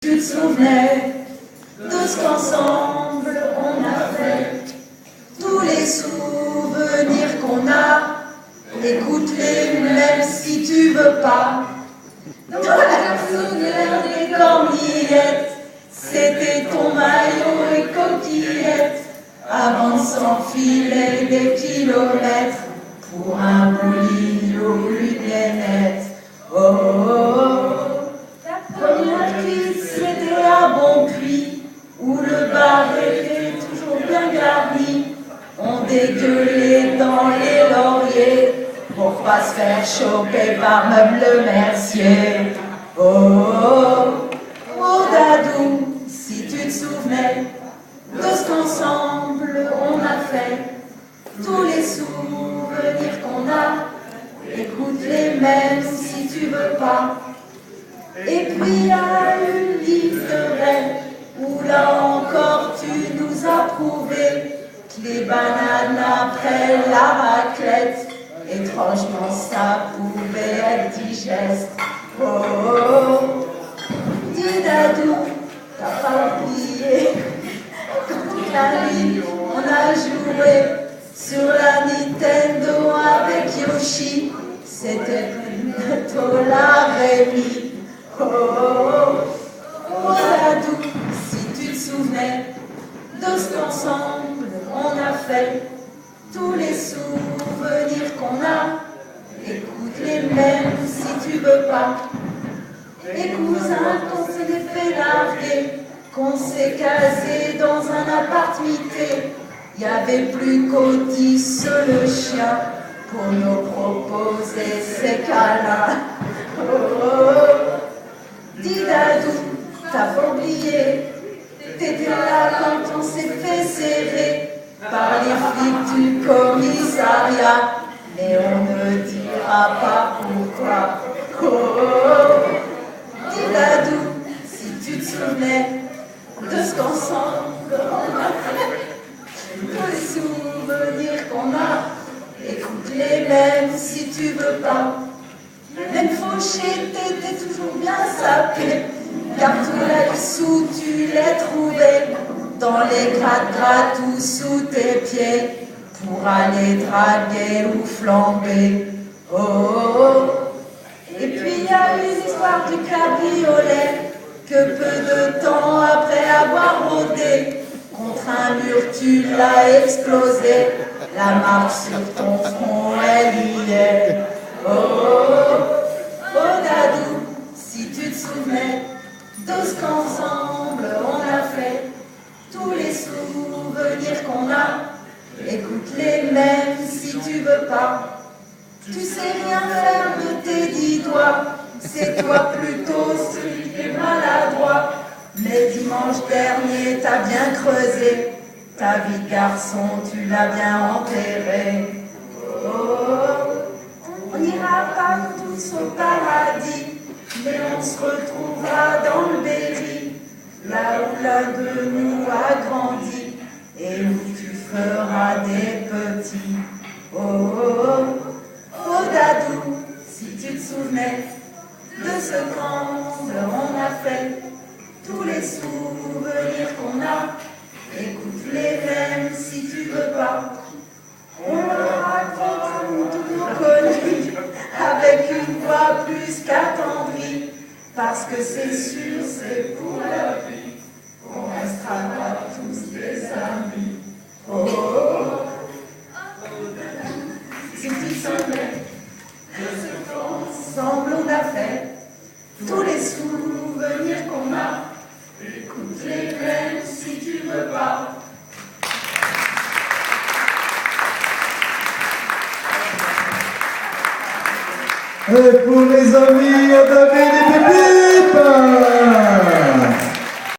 Tu te souvenais de ce qu'ensemble on a fait, tous les souvenirs qu'on a, écoute-les même si tu veux pas. Dans la souvenir des cornillettes, c'était ton maillot et coquillette, avant de s'enfiler des kilomètres pour un boulis aux lunettes. Oh, oh, oh. La première cuisse, c'était à bon puits, où le bar était toujours bien garni. On dégueulait dans les lauriers pour pas se faire choper par Meuble Mercier. Oh, oh, oh, Dadou, si tu te souvenais de ce qu'ensemble on a fait, tous les souvenirs qu'on a, écoute-les même si tu veux pas. Et puis il y a une livrée où là encore tu nous as prouvé que les bananes après la raclette, étrangement ça pouvait être digeste. Oh, oh, oh. Dis Dadou, t'as pas oublié quand toute la nuit on a joué sur la Nintendo avec Yoshi, c'était bientôt la Rémi. Oh, oh, oh, oh, Dadou, si tu te souvenais de ce qu'ensemble on a fait, tous les souvenirs qu'on a, écoute-les même si tu veux pas. Les cousins qu'on s'est fait larguer, qu'on s'est casé dans un appart-mité, y avait plus qu'Otis le chien pour nous proposer ses câlins. Oh, oh, oh. Dis Dadou, t'as pas oublié, t'étais là quand on s'est fait serrer par les flics du commissariat, mais on ne dira pas pourquoi. Oh, oh, oh. Dis Dadou, si tu te souvenais de ce qu'ensemble on a fait, tous les souvenirs qu'on a, écoute-les même si tu veux pas. Même fauché, t'étais toujours bien sapé, car tout là-dessous tu l'as trouvé, dans les gratte-gratte ou sous tes pieds, pour aller draguer ou flamber. Oh, oh, oh. Et puis il y a eu l'histoire du cabriolet, que peu de temps après avoir rôdé, contre un mur tu l'as explosé, la marque sur ton front elle y est. Oh, oh, oh, Dadou, si tu te souvenais de ce qu'ensemble on a fait, tous les souvenirs qu'on a, écoute-les même si tu veux pas. Tu sais rien faire de tes 10 doigts, c'est toi plutôt celui qui est maladroit. Mais dimanche dernier t'as bien creusé, ta vie de garçon tu l'as bien enterrée. Oh, on n'ira pas tous au paradis, mais on se retrouvera dans le Berry, là où l'un de nous a grandi, et où tu feras des petits. Oh, oh, oh, oh Dadou, si tu te souvenais de ce qu'ensemble on a fait, tous les souvenirs qu'on a, écoute-les même si tu veux pas. On leur raconte tous nos connus, avec une voix plus qu'attendrie, parce que c'est sûr, c'est pour la vie, on restera pas tous des amis. Oh, oh, oh. Si tu savais de ce qu'ensemble on a fait, tous les souvenirs qu'on a, écoute-les même si tu veux pas. Et pour les amis, on avait des pépites.